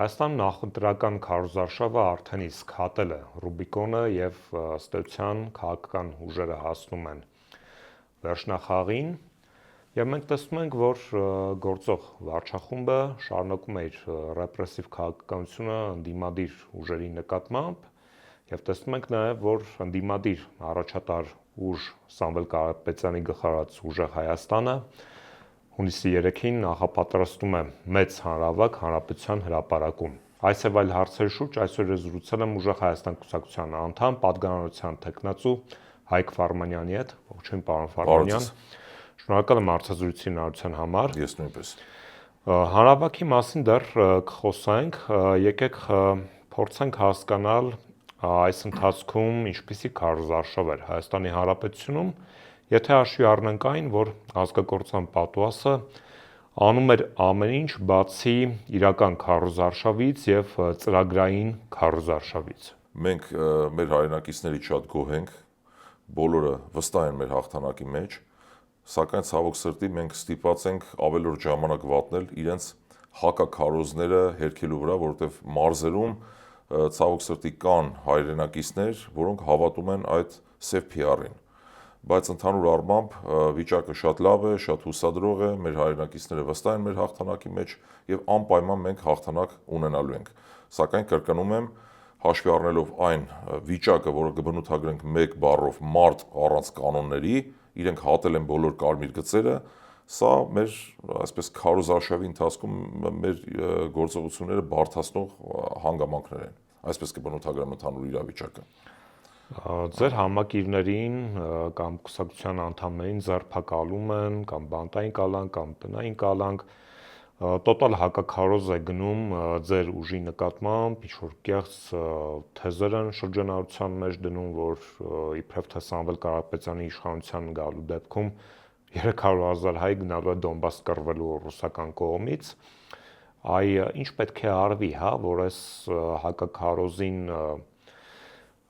Հայաստան նախընտրական քարոզարշավը արդեն իսկ հատել է Ռուբիկոնը եւ ըստ էության քաղաքական ուժերը հասնում են վերջնախաղին եւ մենք տեսնում ենք, որ գործող վարչախումբը շարունակում է իր ռեպրեսիվ քաղաքականությունը ընդդիմադիր ուժերի նկատմամբ եւ տեսնում ենք նաեւ, որ ընդդիմադիր առաջատար ուժ Սամվել Կարապետյանի գլխարած ուժեղ Հայաստանը հունիսի 3-ին նախապատրաստում է մեծ հանրավակ հանրապետության հրապարակում։ Այս եւ այլ հարցերի շուրջ այսօր զրուցել եմ ուժեղ Հայաստան կուսակցության անդամ, պատգամավորության թեկնածու Հայկ Ֆարմանյանի հետ։ Ողջույն, պարոն Ֆարմանյան։ Շնորհակալ եմ հարցազրույցի հնարավորության համար։ Ես նույնպես։ Հանրավակի մասին դեռ կխոսենք, եկեք փորձենք հասկանալ այս ընթացքում ինչպիսի քարոզարշավ էր Հայաստանի Հանրապետությունում, եթե հաշվի առնենք այն, որ ազգակործության պատուհասը անում էր ամեն ինչ բացի իրական քարոզարշավից եւ ծրագրային քարոզարշավից։ Մենք մեր հայրենակիցներից շատ գոհ ենք, բոլորը վստահ են մեր հաղթանակի մեջ, սակայն ցավոք սրտի մենք ստիպված ենք ավելորդ ժամանակ վատնել իրենց հակաքարոզները հերքելու վրա, որովհետեւ մարզերում ցավոք սրտի կան հայրենակիցներ, որոնք հավատում են այդ սև PR-ին։ Բայց ընդհանուր առմամբ վիճակը շատ լավ է, շատ հուսադրող է, մեր հայրենակիցները վստահ են մեր հաղթանակի մեջ եւ անպայման մենք հաղթանակ ունենալու ենք։ Սակայն կրկնում եմ, հաշվի առնելով այն վիճակը, որը կբնութագրենք մեկ բառով մարդ առանց կանոնների, իրենք հատել են բոլոր կարմիր գծերը, սա մեր այսպես քարոզարշավի ընթացքում մեր գործողությունները բարդացնող հանգամանքներ են։ Այսպես կբնութագրեմ ընդհանուր իրավիճակը։ Ձեր համակիրներին կամ կուսակցության անդամներին ձերբակալում են կամ բանտային կալանք կամ տնային կալանք, տոտալ հակաքարոզ է գնում ձեր ուժի նկատմամբ, ինչ-որ կեղծ թեզեր են շրջանառության մեջ դնում, որ իբրև թե Սամվել Կարապետյանի իշխանության գալու դեպքում 300,000 հայ գնալու է Դոնբաս կռվելու ռուսական կողմից, ինչ պետք է արվի, որ այս հակաքարոզին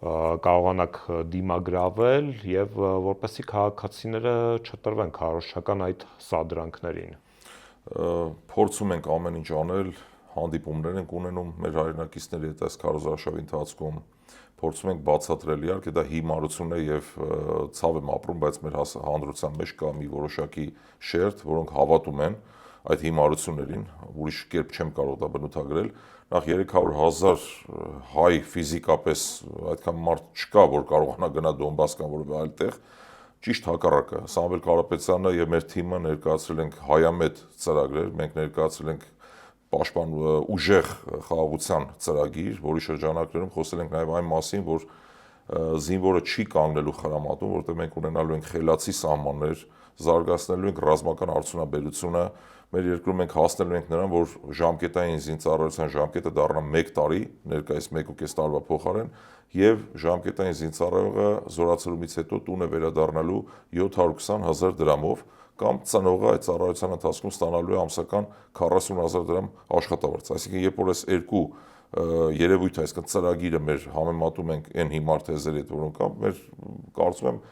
կարողանաք դիմագրավել եւ որպեսզի քաղաքացիները չտրվեն քարոզչական այդ սադրանքներին։ Փորձում ենք ամեն ինչ անել, հանդիպումներ ենք ունենում մեր հայրենակիցների հետ այս քարոզարշավի ընթացքում, փորձում ենք բացատրել, իհարկե դա հիմարություն է եւ ցավ եմ ապրում, բայց մեր հանրության մեջ կա մի որոշակի շերտ, որոնք հավատում են այդ հիմարություններին, ուրիշ կերպ չեմ կարող դա բնութագրել։ Նախ 300,000 հայ ֆիզիկապես այդքան մարդ չկա, որ կարողանա գնա Դոնբաս կամ որևէ այլ տեղ, ճիշտ հակառակը։ Սամվել Կարապետյանը եւ մեր թիմը ներկայացրել ենք հայամետ ծրագրեր, մենք ներկայացրել ենք պաշտպան ուժեղ խաղաղության ծրագիր, որի շրջանակներում խոսել ենք նաեւ այն մասին, որ զինվորը չի կանգնելու խրամատում, որտեղ մենք ունենալու ենք խելացի սահմաններ, զարգացնելու ենք ռազմական արդյունաբերությունը, մեր երկրում մենք հասնելու ենք նրան, որ ժամկետային զինծառայության ժամկետը դառնա 1 տարի, ներկայիս 1.5 տարվա փոխարեն, եւ ժամկետային զինծառայողը զորացրումից հետո տուն է վերադառնալու 720,000 դրամով, կամ ծնողը այդ ծառայության ընթացքում ստանալու է ամսական 40,000 դրամ աշխատավարձ։ Այսինքն, երբ որ այս երկու երևույթը, այսինքն ծրագիրը մեր համեմատում ենք այն հիմար թեզերի հետ, որոնք կան, մեր կարծում եմ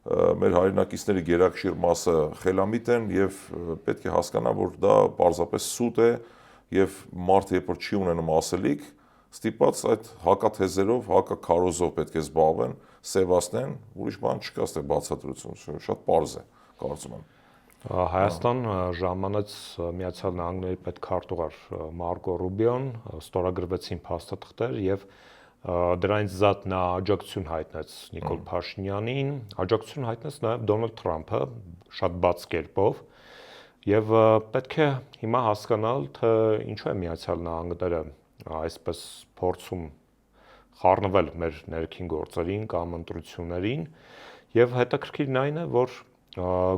մեր հայրենակիցների գերակշիռ մասը խելամիտ են եւ պետք է հասկանան, որ դա պարզապես սուտ է եւ մարդը երբ որ չի ունենում ասելիք, ստիպված այդ հակաթեզերով, հակաքարոզով պետք է զբաղվեն, սևացնեն, ուրիշ բան չկա, այստեղ բացատրություն, շատ պարզ է, կարծում եմ։ Հայաստան ժամանեց Միացյալ Նահանգների պետքարտուղար Մարկո Ռուբիոն, ստորագրվեցին փաստաթղթեր եւ դրանից զատ նա աջակցություն հայտնեց Նիկոլ Փաշինյանին, աջակցություն հայտնեց նաեւ Դոնալդ Թրամփը շատ բաց կերպով եւ պետք է հիմա հասկանալ, թե ինչու է Միացյալ Նահանգները այսպես փորձում խառնվել մեր ներքին գործերին կամ ընտրություններին եւ հետաքրքիրն այն է, որ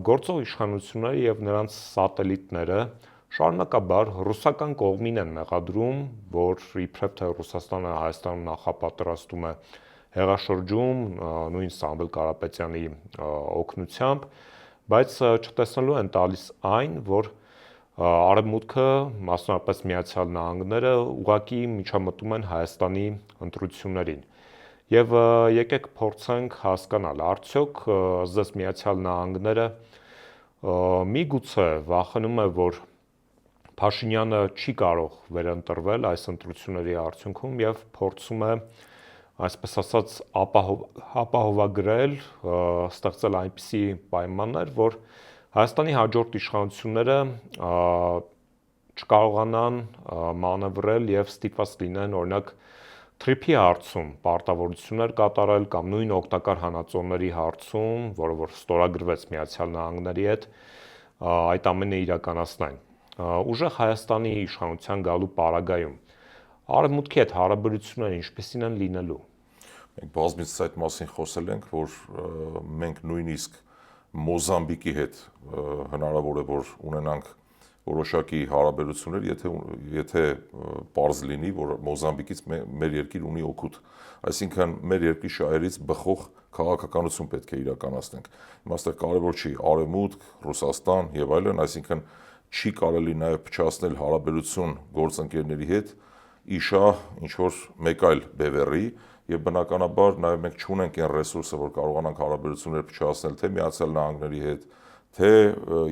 գործող իշխանությունները եւ նրանց սատելիտները շարունակաբար ռուսական կողմին են մեղադրում, որ իբրև թե Ռուսաստանը Հայաստանում նախապատրաստում է հեղաշրջում նույն Սամվել Կարապետյանի օգնությամբ, բայց չտեսնելու են տալիս այն, որ Արևմուտքը, մասնավորապես Միացյալ Նահանգները, ուղղակի միջամտում են Հայաստանի ընտրություններին։ Եվ եկեք փորձենք հասկանալ, արդյոք ըստ Միացյալ Նահանգները միգուցե վախենում է, որ Փաշինյանը չի կարող վերընտրվել այս ընտրությունների արդյունքում եւ փորձում է այսպես ասած ապահովագրել, ստեղծել այնպիսի պայմաններ, որ Հայաստանի հաջորդ իշխանությունները չկարողանան մանևրել եւ ստիպված լինեն օրինակ թրիփի հարցում պարտավորություններ կատարել կամ նույն օգտակար հանածոների հարցում, որը որ ստորագրվեց Միացյալ Նահանգների հետ, այդ ամենը իրականացնեն։ Ուժեղ Հայաստանի իշխանության գալու պարագայում Արևմուտքի հետ հարաբերությունները ինչպիսին են լինելու։ Մենք բազմիցս այդ մասին խոսել ենք, որ մենք նույնիսկ Մոզամբիկի հետ հնարավոր է որ ունենանք որոշակի հարաբերություններ, եթե պարզ լինի, որ Մոզամբիկից մեր երկիր ունի օգուտ, այսինքն մեր երկրի շահերից բխող քաղաքականություն պետք է իրականացնենք։ Իմաստը կարևոր չի Արևմուտք, Ռուսաստան եւ այլն, այսինքն չի կարելի նաեւ փչացնել հարաբերություն գործընկերների հետ իշահ ինչ որ մեկ այլ բևեռի եւ բնականաբար նաեւ մենք չունենք այն ռեսուրսը, որ կարողանանք հարաբերություններ փչացնել թե Միացյալ Նահանգների հետ, թե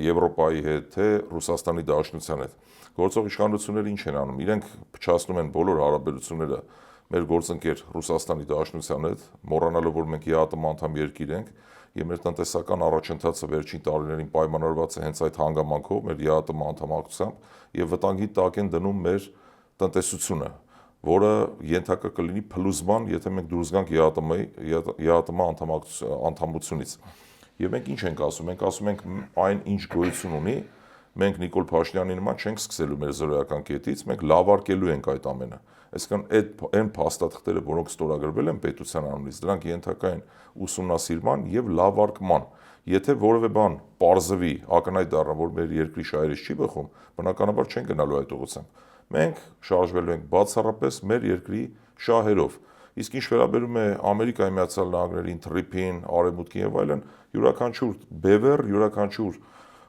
Եվրոպայի հետ, թե Ռուսաստանի Դաշնության հետ։ Գործող իշխանությունները ինչ են անում։ Իրենք փչացնում են բոլոր հարաբերությունները մեր գործընկեր Ռուսաստանի Դաշնության հետ, մոռանալով որ մենք ԵԱՏՄ անդամ երկիր ենք, եւ մեր տնտեսական առաջընթացը վերջին տարիներին պայմանավորված է հենց այդ հանգամանքով, մեր ԵԱՏՄ անդամակցությամբ եւ վտանգի տակ են դնում մեր տնտեսությունը, որը ենթակա կլինի փլուզման, եթե մենք դուրս գանք ԵԱՏՄ անդամությունից։ Եվ մենք ինչ ենք ասում։ Մենք ասում ենք այն ինչ գոյություն ունի, մենք Նիկոլ Փաշինյանի նման չենք սկսելու մեր զրոյական կետից, մենք լավարկելու ենք այդ ամենը։ Այսինքն այն փաստաթղթերը, որոնք ստորագրվել են պետության անունից, դրանք ենթակա են ուսումնասիրման եւ լավարկման։ Եթե որևէ բան պարզվի, ակնհայտ դառնա, որ մեր երկրի շահերից չի բխում, բնականաբար չեն գնալու այդ ուղղությամբ։ Մենք շարժվելու ենք բացառապես մեր երկրի շահերով։ Իսկ ինչ վերաբերում է Ամերիկայի Միացյալ Նահանգներին, թրիփին, Արևմուտքին եւ այլն, յուրաքանչյուր բևեռ, յուրաքանչյուր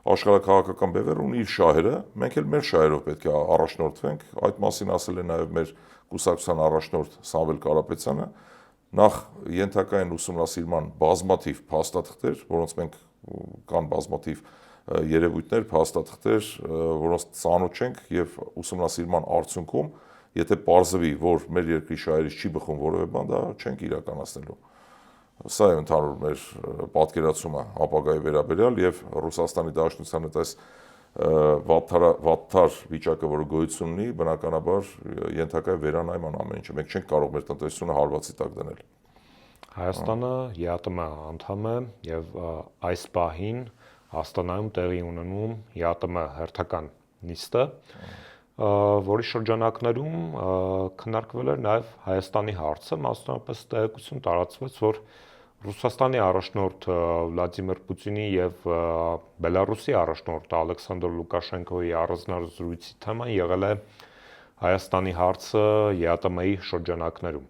աշխարհակաղակական բևեռ ունի իր շահերը, մենք էլ մեր շահերով պետք է առաջնորդվենք։ Այդ մասին ասել է նաեւ մեր կուսակցության առաջնորդ Սամվել Կարապետյանը։ Նախ ենթակա են ուսումնասիրման բազմաթիվ փաստաթղթեր, որոնց մենք կան բազմաթիվ երևույթներ, փաստաթղթեր, որոնց ծանոթ չենք եւ ուսումնասիրման արդյունքում, եթե պարզվի, որ մեր երկրի շահերից չի բխում որևէ բան, դա չենք իրականացնելու։ Սա է ընդհանուր մեր պատկերացումը ապագայի վերաբերյալ եւ Ռուսաստանի Դաշնության հետ այս վատթար վիճակը, որը գոյություն ունի, բնականաբար ենթակա է վերանայման ամեն ինչը։ Մենք չենք կարող մեր տնտեսությունը հարվածի տակ դնել։ Հայաստանը ԵԱՏՄ անդամ է եւ այս պահին Աստանայում տեղի ունենում ԵԱՏՄ հերթական նիստը, որի շրջանակներում քննարկվել էր նաեւ Հայաստանի հարցը, մասնավորապես տեղեկություն տարածվեց, որ Ռուսաստանի առաջնորդ Վլադիմիր Պուտինի եւ Բելարուսի առաջնորդ Ալեքսանդր Լուկաշենկոյի առանձնազրույցի թեման եղել է Հայաստանի հարցը ԵԱՏՄ-ի շրջանակներում։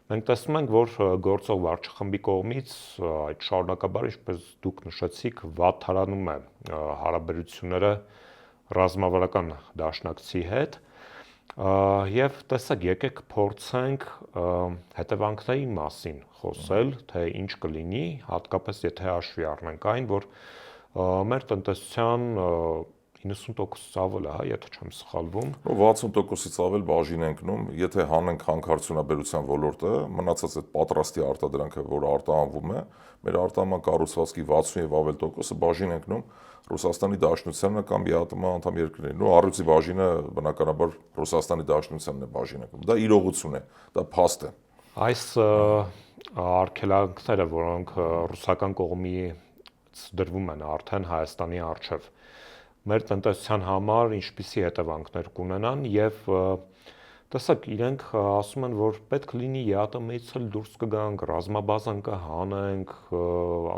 Մենք տեսնում ենք, որ գործող վարչախմբի կողմից այդ շարունակաբար, ինչպես դուք նշեցիք, վատթարանում է հարաբերությունները ռազմավարական դաշնակցի հետ եւ տեսեք, եկեք փորձենք հետևանքների մասին խոսել, թե ինչ կլինի, հատկապես եթե հաշվի առնենք այն, որ մեր տնտեսության 90%-ից ավելը, եթե չեմ սխալվում, 60%-ից ավել բաժին ենք նում, եթե հանենք հանքարդյունաբերության ոլորտը, մնացած այդ պատրաստի արտադրանքը, որը արտահանվում է, մեր արտահանման կառուցվածքի 60 եւ ավել տոկոսը բաժին ենք նում Ռուսաստանի Դաշնությանը կամ ԵԱՏՄ անդամ երկրներին։ Ու առյուծի բաժինը բնականաբար Ռուսաստանի Դաշնությանն է բաժին եկում։ Դա իրողություն է, դա փաստ է։ Այս արգելանքները, որոնք ռուսական կողմից դրվում են արդեն Հայաստանի առջև, մեր տնտեսության համար ինչպիսի հետևանքներ կունենան եւ տեսեք, իրենք ասում են, որ պետք լինի ԵԱՏՄ-ից էլ դուրս կգանք, ռազմաբազան կհանենք,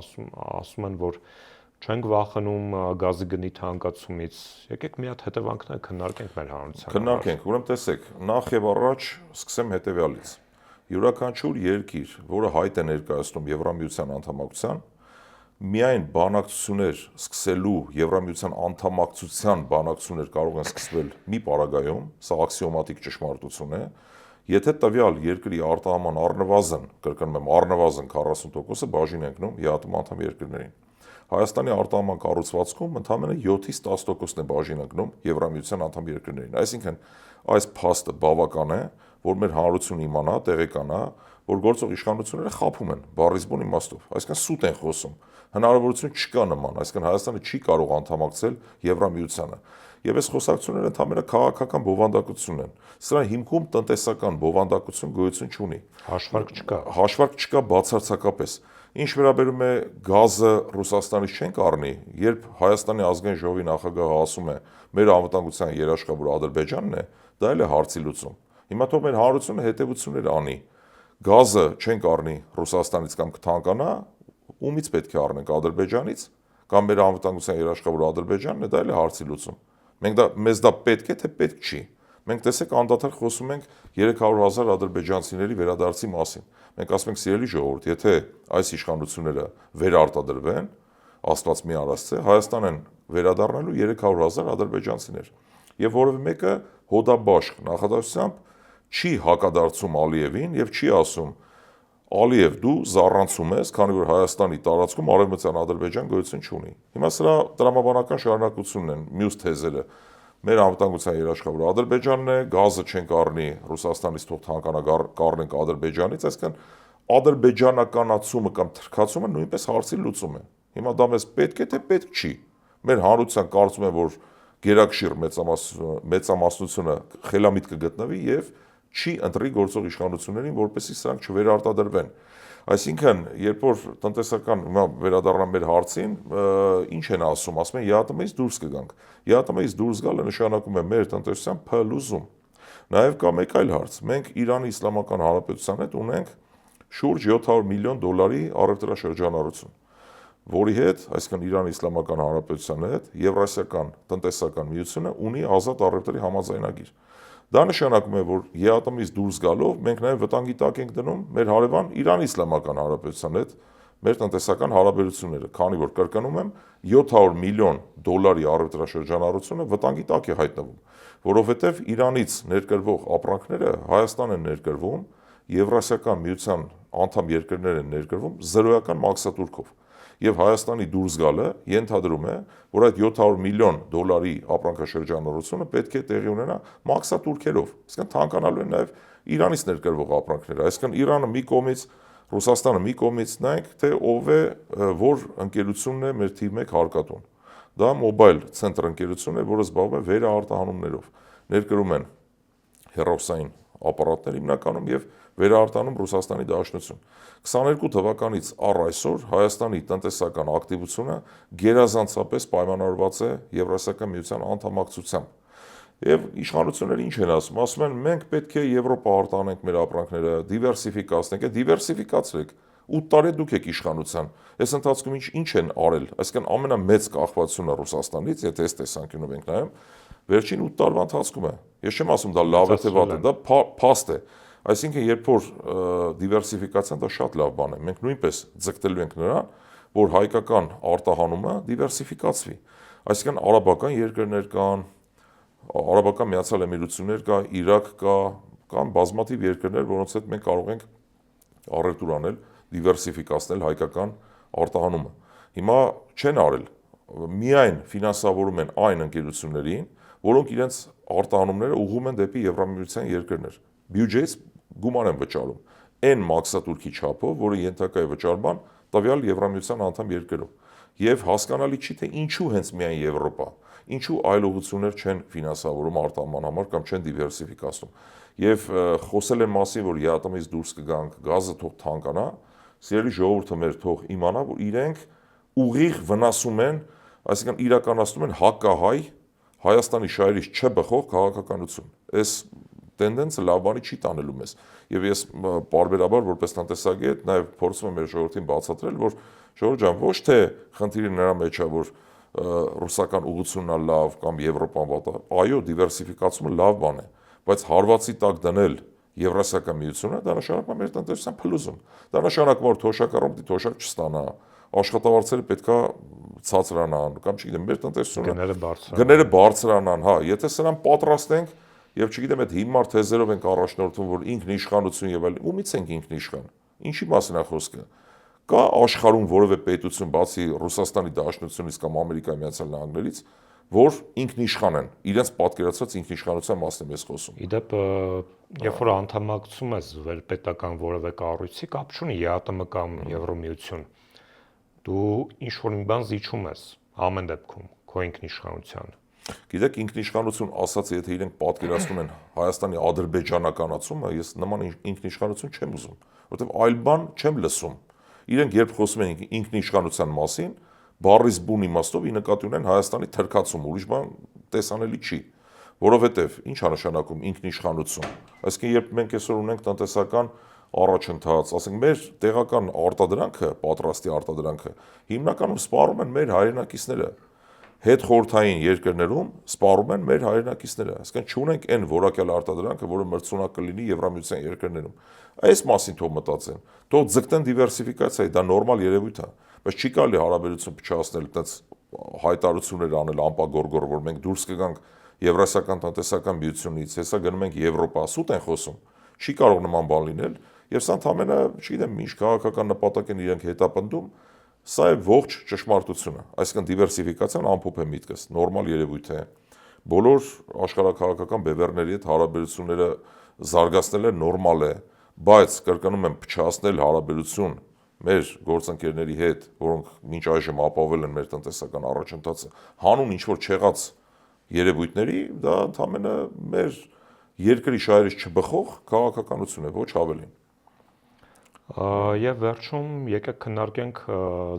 ասում են, որ չենք վախենում գազի գնի թանկացումից։ Եկեք մի հատ հետևանքներ քննարկենք մեր հանրության։ Քննարկենք, ուրեմն տեսեք, նախ եւ առաջ սկսեմ հետեւյալից։ Յուրաքանչյուր երկիր, որը հայտ է ներկայացնում Եվրամիության անդամակցության, միայն բանակցություններ սկսելու Եվրամիության անդամակցության բանակցություններ կարող են սկսվել մի պարագայում, սա աքսիոմատիկ ճշմարտություն է, եթե տվյալ երկրի արտահանման առնվազն, կրկնում եմ, առնվազն 40%-ը բաժին ենք նում ԵԱՏՄ անդամ երկրներին։ Հայաստանի արտահանման կառուցվածքում ընդամենը 7-ից 10%-ն է բաժինարկնում Եվրամիության անդամ երկրներին։ Այսինքն այս փաստը բավական է, որ մեր հանրությունը իմանա, տեղեկանա, որ գործող իշխանությունները խաբում են բառից բուն իմաստով, այսինքն սուտ են խոսում։ Հնարավորություն չկա նման, այսինքն Հայաստանը չի կարող անդամակցել Եվրամիությանը։ Եվ այս խոսակցությունները ընդհանրապես քաղաքական բովանդակություն են։ Սրա հիմքում տնտեսական բովանդակություն գոյություն չունի։ Հաշվարկ չկա։ Հաշվարկ չկա բացարձակապես։ Ինչ վերաբերում է գազը Ռուսաստանից չենք առնի, երբ Հայաստանի ազգային ժողովի նախագահը ասում է մեր անվտանգության երաշխավոր Ադրբեջանն է, դա էլ է հարցի լուծում։ Հիմա թող մեր հանրությունը հետևություններ անի։ Գազը չենք առնի Ռուսաստանից կամ կթանկանա, ումից պետք է առնենք Ադրբեջանից, կամ մեր անվտանգության երաշխավոր Ադրբեջանն է, դա էլ է հարցի լուծում։ Մեզ դա պետք է, թե պետք չի։ Մենք տեսեք անդադար խոսում ենք 300,000 ադրբեջանցիների վերադարձի մասին։ Մենք ասում ենք սիրելի ժողովուրդ, եթե այս իշխանությունները վերարտադրվեն, Աստված մի արասցե, Հայաստան են վերադառնալու 300,000 ադրբեջանցիներ։ Եվ որևէ մեկը հոդաբաշխ նախադասությամբ չի հակադարձում Ալիևին եւ չի ասում Ալիև դու զառանցում ես, քանի որ Հայաստանի տարածքում արևմտյան Ադրբեջան գոյություն չունի։ Հիմա սրա տրամաբանական շարունակությունն են մյուս թեզերը։ Մեր անվտանգության երաշխավոր Ադրբեջանն է, գազը չենք առնի Ռուսաստանից, թող թանկանա կառնենք Ադրբեջանից, այսինքն ադրբեջանականացումը կամ թրքացումը նույնպես հարցի լուծում է։ Հիմա դա մեզ պետք է, թե պետք չի։ Մեր հանրության կարծում է, որ գերակշիռ մեծամասնությունը խելամիտ կգտնվի եւ չի ընտրի գործող իշխանություններին, որպեսզի սրանք չվերարտադրվեն։ Այսինքն, երբ որ տնտեսական վերադառնամ մեր հարցին, ինչ են ասում են ԵԱՏՄ-ից դուրս կգանք։ ԵԱՏՄ-ից դուրս գալը նշանակում է մեր տնտեսության փլուզում։ Նաև կա մեկ այլ հարց։ Մենք Իրանի Իսլամական Հանրապետության հետ ունենք շուրջ 700 միլիոն դոլարի առևտրաշրջանառություն, որի հետ, այսինքն Իրանի Իսլամական Հանրապետության հետ Եվրասիական տնտեսական միությունը ունի ազատ առևտրի համաձայնագիր։ Դա նշանակում է, որ ԵԱՏՄ-ից դուրս գալով մենք նաև վտանգի տակ ենք դնում մեր հարևան Իրանի Իսլամական Հանրապետության հետ մեր տնտեսական հարաբերությունները, քանի որ կրկնում եմ 700 միլիոն դոլարի առևտրաշրջանառությունը վտանգի տակ է հայտնվում, որովհետև Իրանից ներկրվող ապրանքները Հայաստան են ներկրվում, Եվրասիական միության անդամ երկրներ են ներկրվում զրոյական մաքսատուրքով։ Եվ Հայաստանի դուրս գալը ենթադրում է, որ այդ 700 միլիոն դոլարի ապրանքաշրջանառությունը պետք է տեղի ունենա մաքսատուրքերով, այսինքն թանկանալու են նաև Իրանից ներկրվող ապրանքները, այսինքն Իրանը մի կողմից, Ռուսաստանը մի կողմից, նայենք, թե ով է, որ ընկերությունն է մեր թիվ 1 հարկատուն։ Դա Mobile Center ընկերությունն է, որը զբաղվում է վերարտահանումներով, ներկրում են հեռախոսային ապարատներ հիմնականում եւ վերարտանում Ռուսաստանի Դաշնություն։ 22 թվականից առ այսօր Հայաստանի տնտեսական ակտիվությունը գերազանցապես պայմանավորված է Եվրասիական միության անդամակցությամբ։ Եվ իշխանությունները ինչ են ասում։ Ասում են մենք պետք է Եվրոպա արտահանենք մեր ապրանքները, դիվերսիֆիկացնենք, դիվերսիֆիկացրեք։ 8 տարի դուք եք իշխանության։ Այս ընթացքում ինչ են արել։ Այսինքն ամենամեծ կախվածությունը Ռուսաստանից, եթե այս տեսանկյունով ենք նայում, վերջին 8 տարվա ընթացքում է։ Ես չեմ ասում դա լավ է թե վատ է, դա փաստ է։ Այսինքն երբ որ դիվերսիֆիկացիան դա շատ լավ բան է։ Մենք նույնպես ձգտելու ենք նրան, որ հայկական արտահանումը դիվերսիֆիկացվի։ Այսինքն արաբական երկրներ կան, Արաբական Միացյալ Էմիրություններ կա, Իրաք կա, կան բազմաթիվ երկրներ, որոնց հետ մենք կարող ենք առևտուր անել, դիվերսիֆիկացնել հայկական արտահանումը։ Հիմա չեն արել, միայն ֆինանսավորում են այն ընկերություններին, որոնք իրենց արտահանումները ուղղում են դեպի Եվրամիության երկրներ։ Բյուջեից գումար են վճարում այն մաքսատուրքի չափով, որը ենթակա է վճարման տվյալ Եվրամիության անդամ երկրում։ Եվ հասկանալի չի, թե ինչու հենց միայն Եվրոպա, ինչու այլ ուղղություններ չեն ֆինանսավորում արտահանման համար կամ չեն դիվերսիֆիկացնում։ Եվ խոսել են մասին, որ ԵԱՏՄ-ից դուրս կգանք, գազը թող թանկանա, սիրելի ժողովուրդը մեր թող իմանա, որ իրենք ուղիղ վնասում են, այսինքն իրականացնում են հակահայ Հայաստանի շահերից չբխող քաղաքականություն։ Այս տենդենսը լավ բանի չի տանելու մեզ։ Եվ ես պարբերաբար որպես տնտեսագետ նաև փորձում եմ մեր ժողովրդին բացատրել, որ ժողովուրդ ջան, ոչ թե խնդիրը նրա մեջ է, որ ռուսական ուղղությունն է լավ կամ Եվրոպան վատ է։ Այո, դիվերսիֆիկացումը լավ բան է, բայց հարվածի տակ դնել Եվրասիական միությունը դա նշանակում է մեր տնտեսության փլուզում։ Դա նշանակում է, որ թոշակառում պիտի թոշակ չստանա, աշխատավարձերը պետքա ցածրանան, կամ չգիտեմ, մեր տնտեսությունը գները բարձրանան, հա, եթե սրան պատրաստ ենք եւ չգիտեմ այդ հիմար թեզերով ենք առաջնորդվում, որ ինքնիշխանություն եւ այլ, ումից ենք ինքնիշխան։ Ինչի մասին է խոսքը։ Կա աշխարհում որևէ պետություն, բացի Ռուսաստանի Դաշնությունից կամ Ամերիկայի Միացյալ Նահանգներից, որ ինքնիշխան են, իրենց պատկերացրած ինքնիշխանության մասին ես խոսում։ Իդեպ, երբ որ անդամակցում ես վերպետական որևէ կառույցի, կապ չունի ԵԱՏՄ կամ Եվրոմիություն, դու ինչ-որ մի բան զիջում ես ամեն դեպքում քո ինքնիշխանության։ Գիտեք, ինքնիշխանություն ասած, եթե իրենք պատկերացնում են Հայաստանի ադրբեջանականացումը, ես նման ինքնիշխանություն չեմ ուզում, որովհետև այլ բան չեմ լսում։ Իրենք երբ խոսում են ինքնիշխանության մասին, բառից բուն իմաստով ի նկատի ունեն Հայաստանի թրքացում, ուրիշ բան տեսանելի չի, որովհետև ինչ է նշանակում ինքնիշխանություն։ Այսինքն, երբ մենք այսօր ունենք տնտեսական առաջընթաց, ասենք մեր տեղական արտադրանքը, պատրաստի արտադրանքը, հիմնականում սպառում են մեր հայրենակիցները, հետխորհրդային երկրներում սպառում են մեր հայրենակիցները, այսինքն չունենք այն որակյալ արտադրանքը, որը մրցունակ կլինի Եվրամիության երկրներում։ Այս մասին թող մտածեն, թող ձգտեն դիվերսիֆիկացիայի, դա նորմալ երևույթ է, բայց չի կարելի հարաբերություն փչացնել, այդպես հայտարարություններ անել ամպագորգոր, որ մենք դուրս կգանք Եվրասիական տնտեսական միությունից, հեսա գնում ենք Եվրոպա, սուտ են խոսում, չի կարող նման բան լինել, եւ սա ընդամենը, չգիտեմ, ինչ քաղաքական նպատակ են իրենք հետապնդում, սա է ողջ ճշմարտությունը, այսինքն դիվերսիֆիկացիան ամփոփ է միտքս, նորմալ երևույթ է, բոլոր աշխարհակաղակական բևեռների հետ հարաբերությունները զարգացնելը նորմալ է, բայց կրկնում եմ, փչացնել հարաբերություն մեր գործընկերների հետ, որոնք մինչ այժմ ապահովել են մեր տնտեսական առաջընթացը, հանուն ինչ-որ չեղած երևույթների, դա ընդամենը մեր երկրի շահերից չբխող քաղաքականություն է, ոչ ավելին։ Եվ վերջում եկեք քննարկենք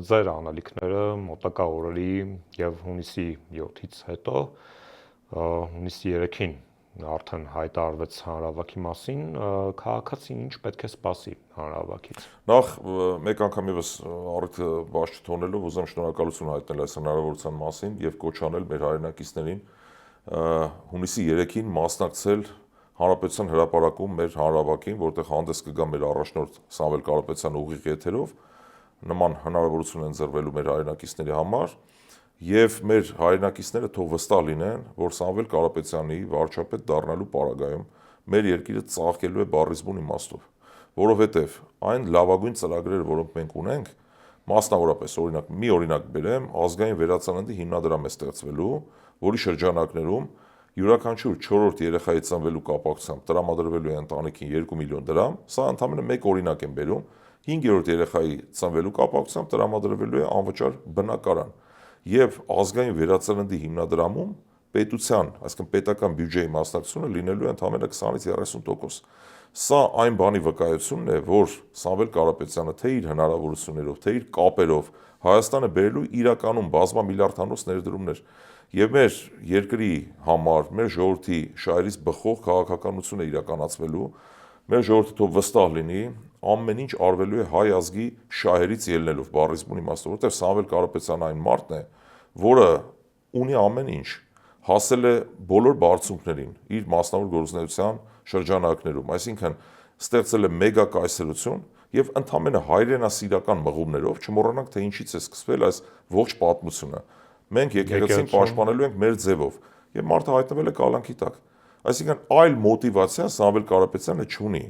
ձեր անելիքները մոտակա օրերի եւ հունիսի 7-ից հետո, հունիսի 3-ին արդեն հայտարարվեց հանրահավաքի մասին, քաղաքացին ինչ պետք է սպասի հանրահավաքից։ Նախ մեկ անգամ եւս առիթը բաց չթողնելով ուզեմ շնորհակալություն հայտնել այս հնարավորության մասին եւ կոչ անել մեր հայրենակիցներին հունիսի 3-ին մասնակցել Հանրապետության հրապարակում մեր հանրահավաքին, որտեղ հանդես կգա մեր առաջնորդ Սամվել Կարապետյանը ուղիղ եթերով, նման հնարավորություն են ընձեռվելու մեր հայրենակիցների համար, եւ մեր հայրենակիցները թող վստահ լինեն, որ Սամվել Կարապետյանի վարչապետ դառնալու պարագայում մեր երկիրը ծաղկելու է բառից բուն իմաստով, որովհետեւ այն լավագույն ծրագրերը, որոնք մենք ունենք, մասնավորապես օրինակ մի օրինակ բերեմ, ազգային վերածննդի հիմնադրամ է ստեղծվելու, որի շրջանակներում յուրաքանչյուր 4-րդ երեխայի ծնվելու կապակցությամբ տրամադրվելու է ընտանիքին 2 միլիոն դրամ, սա ընդամենը մեկ օրինակ եմ բերում, 5-րդ երեխայի ծնվելու կապակցությամբ տրամադրվելու է անվճար բնակարան, եւ ազգային վերածննդի հիմնադրամում պետության, այսինքն պետական բյուջեի մասնակցությունը լինելու է ընդամենը 20-ից 30%։ Սա այն բանի վկայությունն է, որ Սամվել Կարապետյանը թե իր հնարավորություններով, թե իր կապերով Հայաստանը բերելու իրականում բազմամիլիարդանոց ներդրումներ եւ մեր երկրի համար, մեր ժողովրդի շահերից բխող քաղաքականություն է իրականացվելու, մեր ժողովուրդը թող վստահ լինի, ամեն ինչ արվելու է հայ ազգի շահերից ելնելով, բառից բուն իմաստով, որտեղ Սամվել Կարապետյանը այն մարդն է, որը ունի ամեն ինչ, հասել է բոլոր բարձունքներին իր մասնավոր գործունեության շրջանակներում, այսինքն ստեղծել է մեգա կայսրություն եւ ընդամենը հայրենասիրական մղումներով, չմոռանանք թե ինչից է սկսվել այս ողջ պատմությունը։ Մենք եկեղեցին պաշտպանելու ենք մեր ձևով եւ մարդը հայտնվել է կալանքի տակ։ Այսինքն այլ մոտիվացիա Սամվել Կարապետյանը չունի։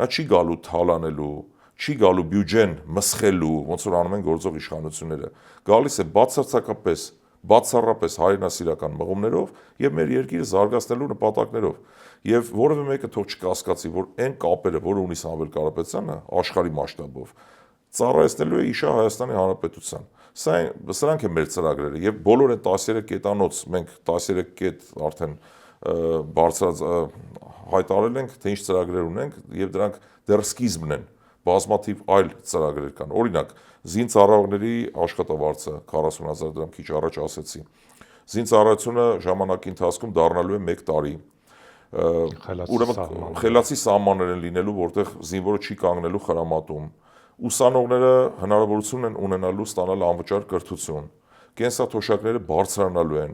Նա չի գալու թալանելու, չի գալու բյուջեն մսխելու, ոնց որ անում են գործող իշխանությունները։ Գալիս է բացառապես հայրենասիրական մղումներով եւ մեր երկիրը զարգացնելու նպատակներով։ Եւ որևէ մեկը թող չկասկածի, որ այն կապերը, որը ունի Սամվել Կարապետյանը աշխարհի մասշտաբով, ծառայեցնելու է իշա Հայաստանի Հանրապետության։ Սրանք են մեր ծրագրերը եւ բոլոր այն 13 կետանոց մենք 13 կետ արդեն հայտարարել ենք, թե ինչ ծրագրեր ունենք եւ դրանք դեռ սկիզբն են։ Բազմաթիվ այլ ծրագրեր կան։ Օրինակ, զինծառայողների աշխատավարձը 40,000 դրամ քիչ առաջ ասեցի։ Զինծառայությունը ժամանակի ընթացքում դառնալու է 1 տարի։ Ուրեմն խելացի սահմաններ են լինելու, որտեղ զինվորը չի կանգնելու խրամատում։ Ուսանողները հնարավորություն են ունենալու ստանալ անվճար կրթություն։ Կենսաթոշակները բարձրանալու են։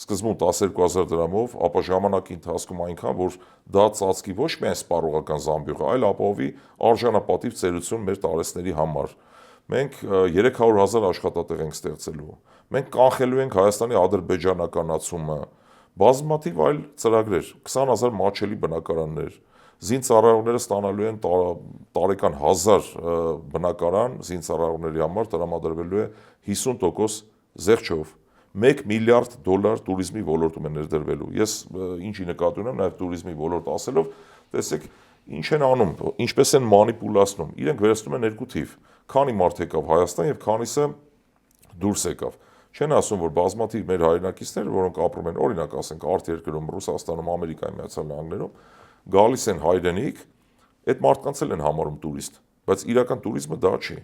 Սկզբում 12,000 դրամով, ապա ժամանակի ընթացքում այնքան, որ դա ծածկի ոչ միայն սպառողական զամբյուղը, այլ ապահովի արժանապատիվ ծերություն մեր տարեցների համար։ Մենք 300,000 աշխատատեղ ենք ստեղծելու։ Մենք կանխելու ենք Հայաստանի ադրբեջանականացումը, բազմաթիվ այլ ծրագրեր, 20,000 մատչելի բնակարաններ, Զինծառայողները ստանալու են տարեկան 1000 բնակարան, զինծառայողների համար տրամադրվելու է 50% զեղչով։ $1 միլիարդ туриզմի ոլորտում է ներդրվելու։ Ես ինչի նկատի ունեմ, նաև туриզմի ոլորտ ասելով, տեսեք, ինչ են անում, ինչպես են մանիպուլացնում։ Իրենք վերցնում են երկու թիվ։ Քանի մարդ եկավ Հայաստան եւ քանիսը դուրս եկավ։ Չեն ասում, որ բազմաթիվ մեր հայրենակիցներ, որոնք ապրում են, օրինակ ասենք, արտերկրում, Ռուսաստանում, Ամերիկայի Միացյալ Նահանգներում, գալիս են հայրենիք, այդ մարդկանց էլ են համարում տուրիստ, բայց իրական туриզմը դա չի։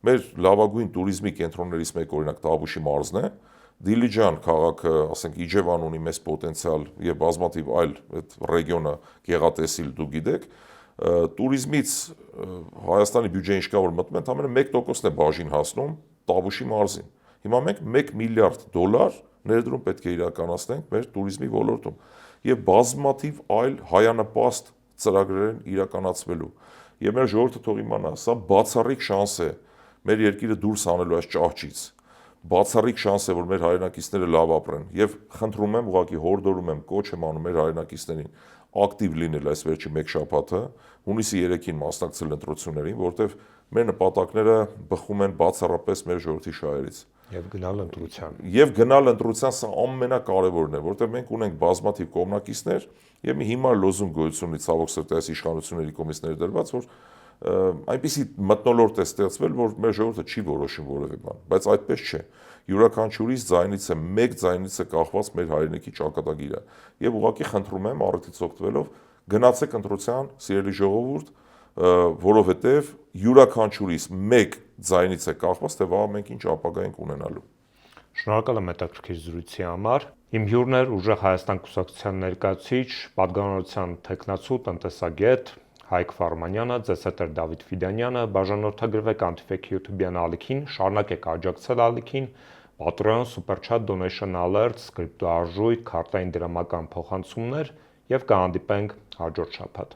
Մեր լավագույն туриզմի կենտրոններից մեկը օրինակ Տավուշի մարզն է, Դիլիջան քաղաքը, ասենք Իջևան ունի մեծ պոտենցիալ եւ բազմաթիվ այլ այդ ռեգիոնը գեղատեսիլ դու գիտեք, туриզմից Հայաստանի բյուջեին ինչքան որ մտնում են, ամենը 1%-ն է բաժին հասնում Տավուշի մարզին։ Հիմա մենք $1 միլիարդ ներդրում պետք է իրականացնենք մեր туриզմի ոլորտում եւ բազմաթիվ այլ հայանպաստ ծրագրեր են իրականացվելու։ Եվ մեր ժողովուրդը թող իմանա, սա բացառիկ շանս է մեր երկիրը դուրս հանելու այս ճահճից։ Բացառիկ շանս է, որ մեր հայրենակիցները լավ ապրեն եւ խնդրում եմ, ուղղակի հորդորում եմ, կոչ եմ անում մեր հայրենակիցներին ակտիվ լինել այս վերջի մեկ շաբաթը, հունիսի 3-ին մասնակցել ընտրություններին, որտեղ մեր նպատակները բխում են բացառապես մեր ժողովրդի շահերից։ Եվ գնալ ընտրության։ Եվ գնալ ընտրության սա ամենակարևորն է, որտեղ մենք ունենք բազմաթիվ կողմնակիցներ եւ մի հիմար լոզունգ գոյություն ունի ցավոք սրտի այս իշխանությունների կողմից ներդրված, որ այնպիսի մթնոլորտ է ստեղծվել, որ մեր ժողովուրդը չի որոշում որևէ բան, բայց այդպես չէ։ Յուրաքանչյուրիս ձայնից է, մեկ ձայնից է կախված մեր հայրենիքի ճակատագիրը։ Եվ ուղղակի խնդրում եմ առիթից օգտվելով գնացեք ընտրության, սիրելի ժողովուրդ, որովհետև յուրաքանչյուրիս մեկ ձայնից է կախված, թե վաղ մենք ինչ ապագա ենք ունենալու։ Շնորհակալ եմ հետաքրքիր զրույցի համար։ Իմ հյուրն էր Ուժեղ Հայաստան կուսակցության ներկայացուցիչ, Պատգամավորության թեկնածու, տնտեսագետ Հայկ Ֆարմանյանը, ձեզ հետ էր Դավիթ Ֆիդանյանը, բաժանորդագրվեք Antifake YouTube-յան ալիքին, շարունակեք աջակցել ալիքին, Patreon, Super Chat, Donation Alerts, կրիպտոարժույթ, քարտային դրամական փոխանցումներ եւ կհանդիպենք հաջորդ շաբաթ։